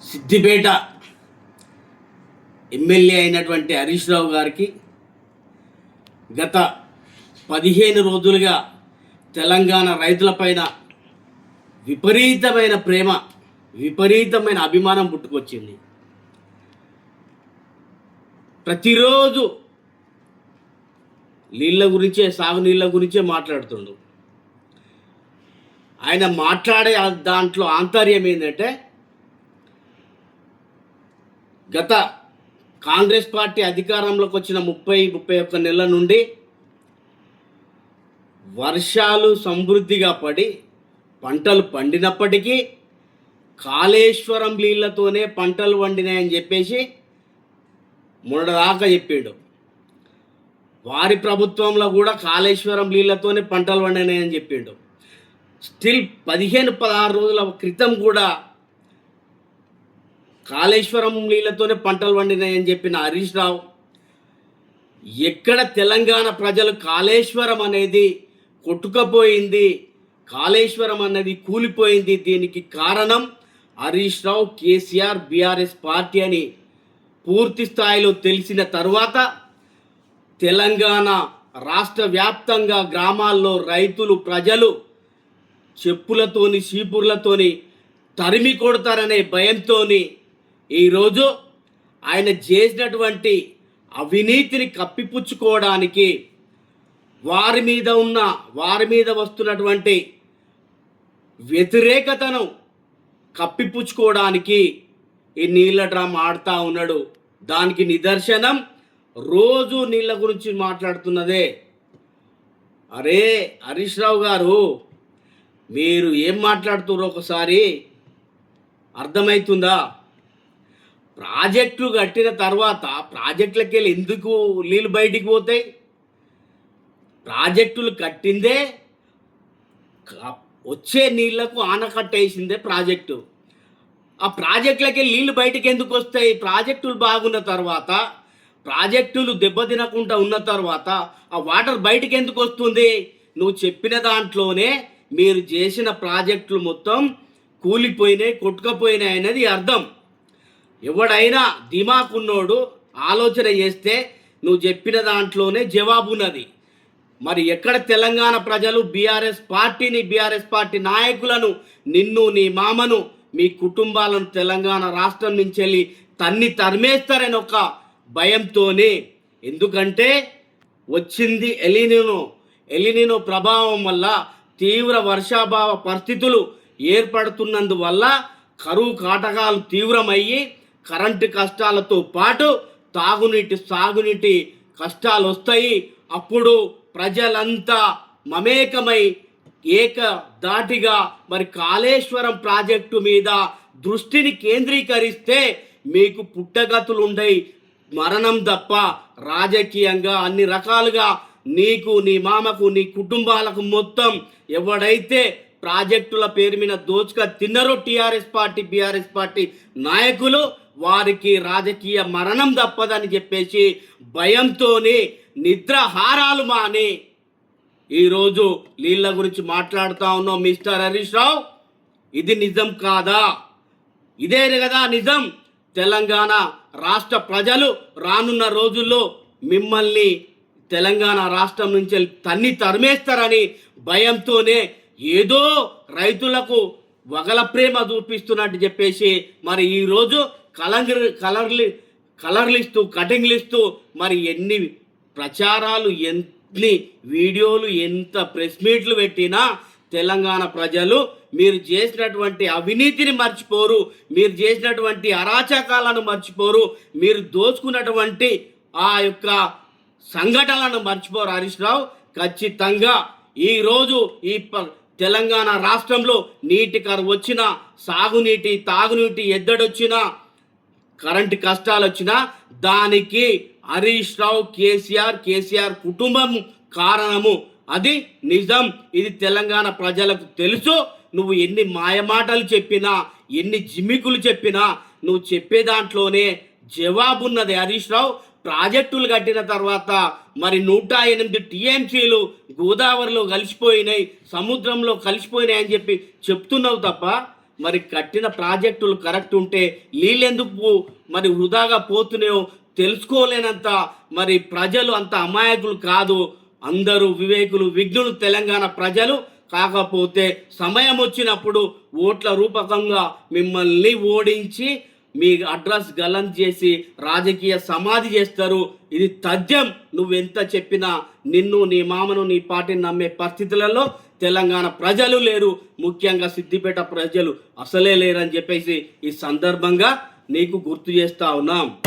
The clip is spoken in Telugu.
సిద్దిపేట ఎమ్మెల్యే అయినటువంటి హరీష్ రావు గారికి గత 15 రోజులుగా తెలంగాణ రైతులపైన విపరీతమైన ప్రేమ, విపరీతమైన అభిమానం పుట్టుకొచ్చింది. ప్రతిరోజు నీళ్ళ గురించే, సాగునీళ్ళ గురించే మాట్లాడుతుండు. ఆయన మాట్లాడే దాంట్లో ఆంతర్యం ఏంటంటే, గత కాంగ్రెస్ పార్టీ అధికారంలోకి వచ్చిన 30-31 నెలల నుండి వర్షాలు సమృద్ధిగా పడి పంటలు పండినప్పటికీ కాళేశ్వరం నీళ్లతోనే పంటలు పండినాయని చెప్పేసి మొన్నదాకా చెప్పాడు. వారి ప్రభుత్వంలో కూడా కాళేశ్వరం నీళ్లతోనే పంటలు పండినాయని చెప్పిండు. స్టిల్ 15-16 రోజుల క్రితం కూడా కాళేశ్వరం నీళ్లతోనే పంటలు పండినాయని చెప్పిన హరీష్ రావు, ఎక్కడ తెలంగాణ ప్రజలు కాళేశ్వరం అనేది కొట్టుకపోయింది, కాళేశ్వరం అనేది కూలిపోయింది, దీనికి కారణం హరీష్ రావు, కేసీఆర్, బీఆర్ఎస్ పార్టీ అని పూర్తి స్థాయిలో తెలిసిన తర్వాత తెలంగాణ రాష్ట్ర వ్యాప్తంగా గ్రామాల్లో రైతులు, ప్రజలు చెప్పులతోని, చీపుర్లతోని తరిమి కొడతారనే భయంతో ఈరోజు ఆయన చేసినటువంటి అవినీతిని కప్పిపుచ్చుకోవడానికి, వారి మీద వస్తున్నటువంటి వ్యతిరేకతను కప్పిపుచ్చుకోవడానికి ఈ నీళ్ళ డ్రామా ఆడుతూ ఉన్నాడు. దానికి నిదర్శనం రోజు నీళ్ళ గురించి మాట్లాడుతున్నదే. అరే హరీష్ రావు గారు, మీరు ఏం మాట్లాడుతున్నారో ఒకసారి అర్థమవుతుందా? ప్రాజెక్టులు కట్టిన తర్వాత ప్రాజెక్టులకి వెళ్ళి ఎందుకు నీళ్ళు బయటికి పోతాయి? ప్రాజెక్టులు కట్టిందే, వచ్చే నీళ్లకు ఆనకట్ట వేసిందే ప్రాజెక్టు. ఆ ప్రాజెక్టులకి నీళ్ళు బయటికి ఎందుకు వస్తాయి? ప్రాజెక్టులు బాగున్న తర్వాత, ప్రాజెక్టులు దెబ్బతినకుండా ఉన్న తర్వాత ఆ వాటర్ బయటికి ఎందుకు వస్తుంది? నువ్వు చెప్పిన దాంట్లోనే మీరు చేసిన ప్రాజెక్టులు మొత్తం కూలిపోయినాయి, కొట్టుకపోయినాయి అనేది అర్థం. ఎవడైనా దిమాకున్నోడు ఆలోచన చేస్తే నువ్వు చెప్పిన దాంట్లోనే జవాబు ఉన్నది. మరి ఎక్కడ తెలంగాణ ప్రజలు బీఆర్ఎస్ పార్టీ నాయకులను, నిన్ను, నీ మామను, మీ కుటుంబాలను తెలంగాణ రాష్ట్రం నుంచి వెళ్ళి తరిమేస్తారని ఒక భయంతోనే. ఎందుకంటే వచ్చింది ఎలినినో ప్రభావం వల్ల తీవ్ర వర్షాభావ పరిస్థితులు ఏర్పడుతున్నందువల్ల కరువు కాటకాలు తీవ్రమయ్యి కరెంటు కష్టాలతో పాటు తాగునీటి, సాగునీటి కష్టాలు వస్తాయి. అప్పుడు ప్రజలంతా మమేకమై ఏకధాటిగా మరి కాళేశ్వరం ప్రాజెక్టు మీద దృష్టిని కేంద్రీకరిస్తే మీకు పుట్టగతులు ఉండయి, మరణం తప్ప రాజకీయంగా అన్ని రకాలుగా నీకు, నీ మామకు, నీ కుటుంబాలకు మొత్తం ఎవడైతే ప్రాజెక్టుల పేరు మీద దోచుక తిన్నరో టీఆర్ఎస్ పార్టీ, బీఆర్ఎస్ పార్టీ నాయకులు, వారికి రాజకీయ మరణం తప్పదని చెప్పేసి భయంతోనే నిద్రాహారాలు మాని ఈరోజు నీళ్ళ గురించి మాట్లాడుతూ ఉన్నాం. మిస్టర్ హరీష్ రావు, ఇది నిజం కాదా? ఇదే కదా నిజం. తెలంగాణ రాష్ట్ర ప్రజలు రానున్న రోజుల్లో మిమ్మల్ని తెలంగాణ రాష్ట్రం నుంచి తరిమేస్తారని భయంతోనే ఏదో రైతులకు వగల ప్రేమ చూపిస్తున్నట్టు చెప్పేసి మరి ఈరోజు కలర్లు ఇస్తూ, కటింగ్లు ఇస్తూ, మరి ఎన్ని ప్రచారాలు, ఎన్ని వీడియోలు, ఎంత ప్రెస్ మీట్లు పెట్టినా తెలంగాణ ప్రజలు మీరు చేసినటువంటి అవినీతిని మర్చిపోరు, మీరు చేసినటువంటి అరాచకాలను మర్చిపోరు, మీరు దోచుకున్నటువంటి ఆ యొక్క సంఘటనలను మర్చిపోరు. హరీష్ రావు, ఖచ్చితంగా ఈరోజు ఈ తెలంగాణ రాష్ట్రంలో నీటి కరువు వచ్చినా, సాగునీటి, తాగునీటి ఎద్దడొచ్చినా, కరెంటు కష్టాలు వచ్చినా దానికి హరీష్ రావు, కేసీఆర్ కుటుంబం కారణము. అది నిజం. ఇది తెలంగాణ ప్రజలకు తెలుసు. నువ్వు ఎన్ని మాయమాటలు చెప్పినా, ఎన్ని జిమ్మికులు చెప్పినా నువ్వు చెప్పే దాంట్లోనే జవాబున్నది. హరీష్ రావు, ప్రాజెక్టులు కట్టిన తర్వాత మరి 108 టీఎంసీలు గోదావరిలో కలిసిపోయినాయి, సముద్రంలో కలిసిపోయినాయి అని చెప్పి చెప్తున్నావు తప్ప మరి కట్టిన ప్రాజెక్టులు కరెక్ట్ ఉంటే నీళ్ళెందుకు మరి వృధాగా పోతున్నాయో తెలుసుకోలేనంత మరి ప్రజలు అంత అమాయకులు కాదు. అందరూ వివేకులు, విఘ్నులు తెలంగాణ ప్రజలు. కాకపోతే సమయం వచ్చినప్పుడు ఓట్ల రూపకంగా మిమ్మల్ని ఓడించి మీ అడ్రస్ గలం చేసి రాజకీయ సమాధి చేస్తారు. ఇది తథ్యం. నువ్వెంత చెప్పినా నిన్ను, నీ మామను, నీ పార్టీని నమ్మే పరిస్థితులలో తెలంగాణ ప్రజలు లేరు. ముఖ్యంగా సిద్దిపేట ప్రజలు అసలే లేరని చెప్పేసి ఈ సందర్భంగా నీకు గుర్తు చేస్తా ఉన్నాం.